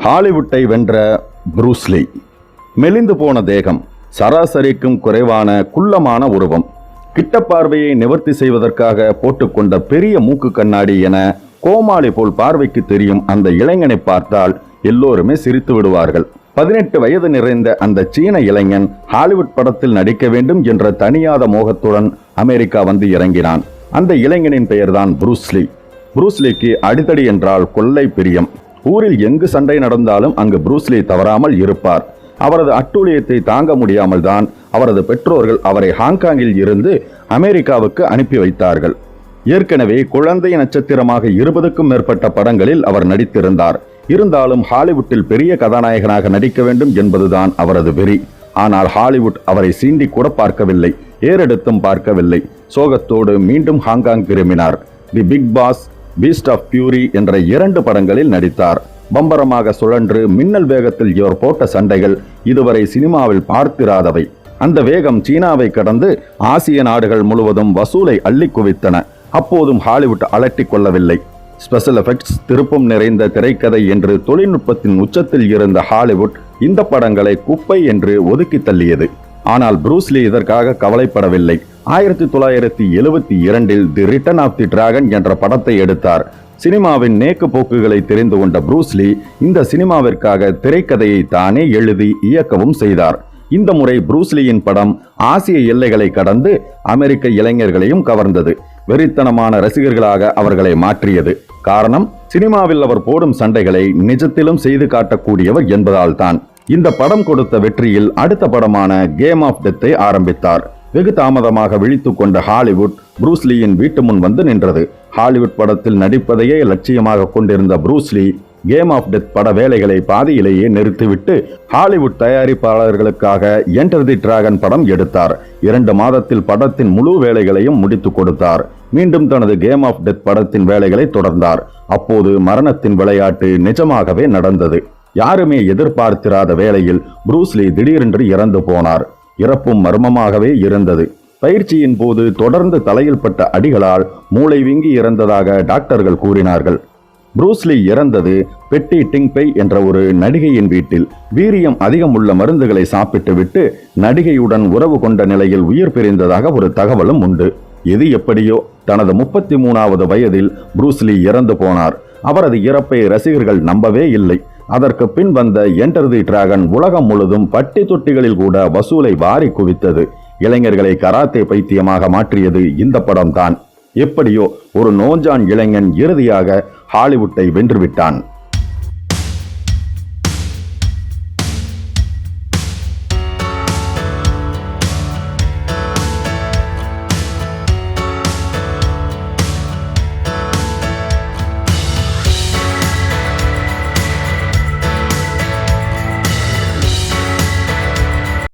ஹாலிவுட்டை வென்ற புரூஸ்லி. மெலிந்து போன தேகம், சராசரிக்கும் குறைவான குள்ளமான உருவம், கிட்ட பார்வையை நிவர்த்தி செய்வதற்காக போட்டுக்கொண்ட பெரிய மூக்கு கண்ணாடி என கோமாளி போல் பார்வைக்கு தெரியும் அந்த இளைஞனை பார்த்தால் எல்லோருமே சிரித்து விடுவார்கள். 18 வயது நிறைந்த அந்த சீன இளைஞன் ஹாலிவுட் படத்தில் நடிக்க வேண்டும் என்ற தனியாத மோகத்துடன் அமெரிக்கா வந்து இறங்கினான். அந்த இளைஞனின் பெயர்தான் புரூஸ்லி. புரூஸ்லிக்கு அடித்தடி என்றால் கொள்ளை பிரியம். ஊரில் எங்கு சண்டை நடந்தாலும் அங்கு புரூஸ்லி தவறாமல் இருப்பார். அவரது அட்டூழியத்தை தாங்க முடியாமல் தான் அவரது பெற்றோர்கள் அவரை ஹாங்காங்கில் இருந்து அமெரிக்காவுக்கு அனுப்பி வைத்தார்கள். ஏற்கனவே குழந்தை நட்சத்திரமாக 20க்கும் மேற்பட்ட படங்களில் அவர் நடித்திருந்தார். இருந்தாலும் ஹாலிவுட்டில் பெரிய கதாநாயகனாக நடிக்க வேண்டும் என்பதுதான் அவரது வெறி. ஆனால் ஹாலிவுட் அவரை சீண்டி கூட பார்க்கவில்லை, ஏறெடுத்தும் பார்க்கவில்லை. சோகத்தோடு மீண்டும் ஹாங்காங் திரும்பினார். The big boss, beast of fury என்ற 2 படங்களில் நடித்தார். பம்பரமாக சுழன்று மின்னல் வேகத்தில் இவர் போட்ட சண்டைகள் இதுவரை சினிமாவில் பார்த்திராதவை. அந்த வேகம் சீனாவை கடந்து ஆசிய நாடுகள் முழுவதும் வசூலை அள்ளி குவித்தன. அப்போதும் ஹாலிவுட் அலட்டி கொள்ளவில்லை. ஸ்பெஷல் எஃபெக்ட்ஸ், திருப்பம் நிறைந்த திரைக்கதை என்று தொழில்நுட்பத்தின் உச்சத்தில் இருந்த ஹாலிவுட் இந்த படங்களை குப்பை என்று ஒதுக்கி தள்ளியது. ஆனால் புரூஸ்லி இதற்காக கவலைப்படவில்லை. 1972 the return of the dragon என்ற படத்தை எடுத்தார். சினிமாவின் நேக்கு போக்குகளை தெரிந்து கொண்ட புரூஸ்லி இந்த சினிமாவிற்காக திரைக்கதையை தானே எழுதி இயக்கவும் செய்தார். இந்த முறை புரூஸ்லியின் படம் ஆசிய எல்லைகளை கடந்து அமெரிக்க இளைஞர்களையும் கவர்ந்தது. வெறித்தனமான ரசிகர்களாக அவர்களை மாற்றியது. காரணம், சினிமாவில் அவர் போடும் சண்டைகளை நிஜத்திலும் செய்து காட்டக்கூடியவர் என்பதால் தான். இந்த படம் கொடுத்த வெற்றியில் அடுத்த படமான கேம் ஆஃப் டெத்தை ஆரம்பித்தார். வெகு தாமதமாக விழித்துக் கொண்ட ஹாலிவுட் புரூஸ்லியின் வீட்டு முன் வந்து நின்றது. ஹாலிவுட் படத்தில் நடிப்பதையே லட்சியமாக கொண்டிருந்த புரூஸ்லி கேம் ஆஃப் டெத் பட வேலைகளை பாதியிலேயே நிறுத்திவிட்டு ஹாலிவுட் தயாரிப்பாளர்களுக்காக என்டர் தி டிராகன் படம் எடுத்தார். 2 மாதத்தில் படத்தின் முழு வேலைகளையும் முடித்து கொடுத்தார். மீண்டும் தனது கேம் ஆஃப் டெத் படத்தின் வேலைகளை தொடர்ந்தார். அப்போது மரணத்தின் விளையாட்டு நிஜமாகவே நடந்தது. யாருமே எதிர்பார்த்திராத வேளையில் புரூஸ்லி திடீரென்று இறந்து போனார். இறப்பும் மர்மமாகவே இருந்தது. பயிற்சியின் போது தொடர்ந்து தலையில் பட்ட அடிகளால் மூளை வீங்கி இறந்ததாக டாக்டர்கள் கூறினார்கள். புரூஸ்லி இறந்தது பெட்டி டிங்பை என்ற ஒரு நடிகையின் வீட்டில் வீரியம் அதிகம் உள்ள மருந்துகளை சாப்பிட்டு விட்டு நடிகையுடன் உறவு கொண்ட நிலையில் உயிர் பிரிந்ததாக ஒரு தகவலும் உண்டு. எது எப்படியோ தனது 33வது வயதில் புரூஸ்லி இறந்து போனார். அவரது இறப்பை ரசிகர்கள் நம்பவே இல்லை. அதற்கு பின் வந்த என்டர் தி டிராகன் உலகம் முழுதும் பட்டி தொட்டிகளில் கூட வசூலை வாரி குவித்தது. இளைஞர்களை கராத்தே பைத்தியமாக மாற்றியது இந்த படம்தான். எப்படியோ ஒரு நோஞ்சான் இளைஞன் இறுதியாக ஹாலிவுட்டை வென்றுவிட்டான்.